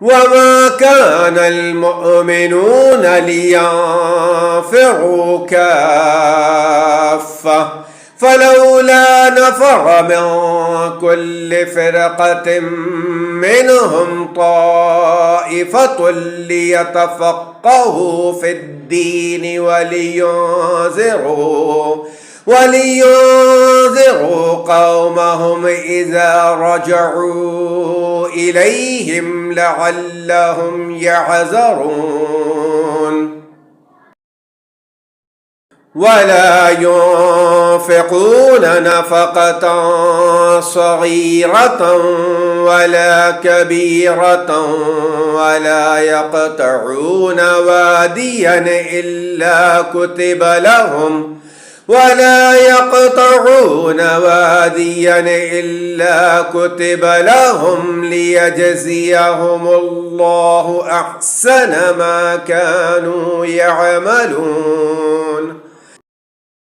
وما كان المؤمنون لينفروا كافة فلولا نفر من كل فرقة منهم طائفة ليتفقهوا في الدين ولينذروا قومهم إذا رجعوا إليهم لعلهم يحذرون. ولا ينفقون نفقة صغيرة ولا كبيرة ولا يقطعون واديا إلا كتب لهم ليجزيهم الله أحسن ما كانوا يعملون.